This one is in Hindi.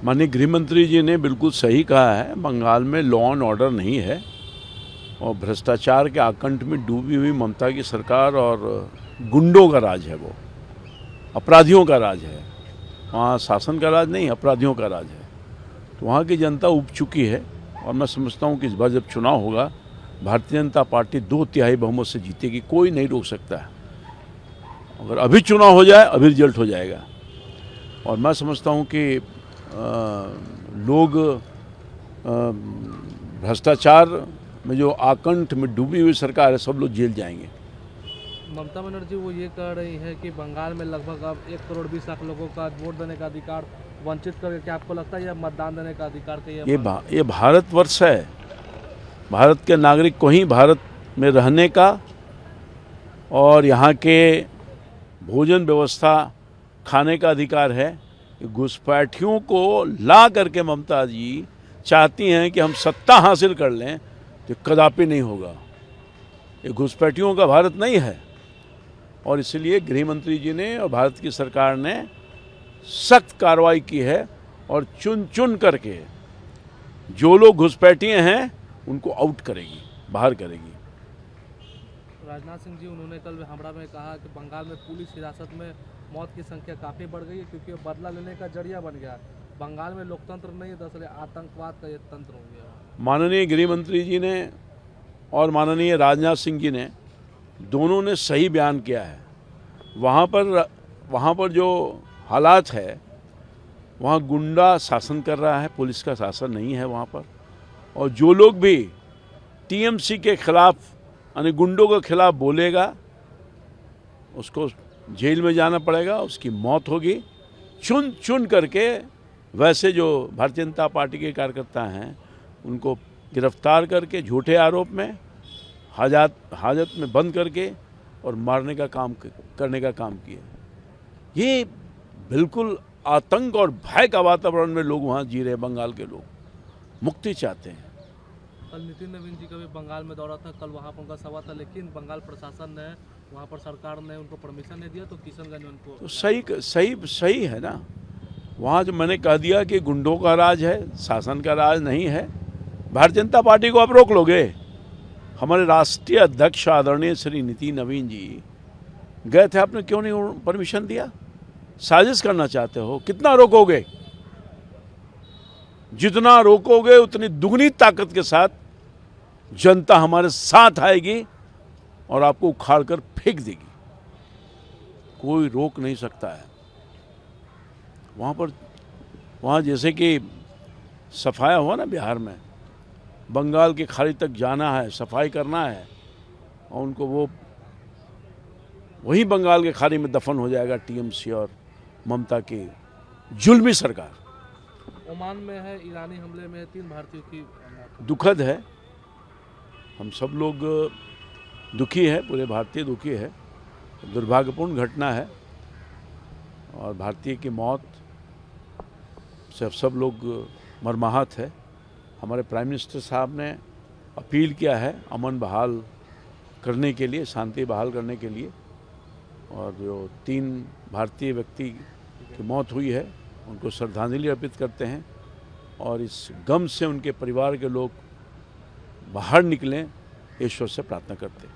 माननीय गृह मंत्री जी ने बिल्कुल सही कहा है। बंगाल में लॉ एंड ऑर्डर नहीं है और भ्रष्टाचार के आकंठ में डूबी हुई ममता की सरकार और गुंडों का राज है, वो अपराधियों का राज है। वहाँ शासन का राज नहीं, अपराधियों का राज है। तो वहाँ की जनता उब चुकी है और मैं समझता हूँ कि इस बार जब चुनाव होगा भारतीय जनता पार्टी 2/3 बहुमत से जीतेगी, कोई नहीं रोक सकता है। अगर अभी चुनाव हो जाए अभी रिजल्ट हो जाएगा। और मैं समझता हूँ कि लोग भ्रष्टाचार में जो आकंठ में डूबी हुई सरकार है, सब लोग जेल जाएंगे। ममता बनर्जी वो ये कह रही है कि बंगाल में लगभग अब 1 करोड़ 20 लाख लोगों का वोट देने का अधिकार वंचित करके, क्या आपको लगता है यह मतदान देने का अधिकार का ये भारतवर्ष है। भारत के नागरिक को ही भारत में रहने का और यहाँ के भोजन व्यवस्था खाने का अधिकार है। घुसपैठियों को ला करके ममता जी चाहती हैं कि हम सत्ता हासिल कर लें, तो कदापि नहीं होगा। ये घुसपैठियों का भारत नहीं है और इसलिए गृह मंत्री जी ने और भारत की सरकार ने सख्त कार्रवाई की है और चुन चुन करके जो लोग घुसपैठिए हैं उनको आउट करेगी, बाहर करेगी। राजनाथ सिंह जी उन्होंने कल हावड़ा में कहा कि बंगाल में पुलिस हिरासत में मौत की संख्या काफ़ी बढ़ गई है क्योंकि बदला लेने का जरिया बन गया। बंगाल में लोकतंत्र नहीं है, दरअसल आतंकवाद का ये तंत्र हो गया। माननीय गृह मंत्री जी ने और माननीय राजनाथ सिंह जी ने दोनों ने सही बयान किया है। वहाँ पर जो हालात है, वहाँ गुंडा शासन कर रहा है, पुलिस का शासन नहीं है वहाँ पर। और जो लोग भी टीएमसी के खिलाफ यानी गुंडों के खिलाफ बोलेगा उसको जेल में जाना पड़ेगा, उसकी मौत होगी। चुन चुन करके वैसे जो भारतीय जनता पार्टी के कार्यकर्ता हैं उनको गिरफ्तार करके झूठे आरोप में हाजत में बंद करके और मारने का काम करने का काम किया। ये बिल्कुल आतंक और भय का वातावरण में लोग वहाँ जी रहे हैं। बंगाल के लोग मुक्ति चाहते हैं। कल नितिन नवीन जी का भी बंगाल में दौरा था, कल वहाँ पर उनका सभा था, लेकिन बंगाल प्रशासन ने, वहाँ पर सरकार ने उनको परमिशन नहीं दिया, तो किशनगंज में उनको तो सही है ना। वहाँ जो मैंने कह दिया कि गुंडों का राज है, शासन का राज नहीं है। भारतीय जनता पार्टी को आप रोक लोगे? हमारे राष्ट्रीय अध्यक्ष आदरणीय श्री नितिन नवीन जी गए थे, आपने क्यों नहीं परमिशन दिया? साजिश करना चाहते हो? कितना रोकोगे? जितना रोकोगे उतनी दुगनी ताकत के साथ जनता हमारे साथ आएगी और आपको उखाड़ कर फेंक देगी। कोई रोक नहीं सकता है। वहाँ जैसे कि सफाया हुआ ना बिहार में, बंगाल की खाड़ी तक जाना है, सफाई करना है और उनको वही बंगाल के खाड़ी में दफन हो जाएगा टीएमसी और ममता की जुल्मी सरकार। ओमान में है, ईरानी हमले में 3 भारतीयों की दुखद है। हम सब लोग दुखी है, पूरे भारतीय दुखी है। दुर्भाग्यपूर्ण घटना है और भारतीय की मौत से सब लोग मर्माहत है। हमारे प्राइम मिनिस्टर साहब ने अपील किया है अमन बहाल करने के लिए, शांति बहाल करने के लिए। और जो 3 भारतीय व्यक्ति की मौत हुई है उनको श्रद्धांजलि अर्पित करते हैं और इस गम से उनके परिवार के लोग बाहर निकलें, ईश्वर से प्रार्थना करते हैं।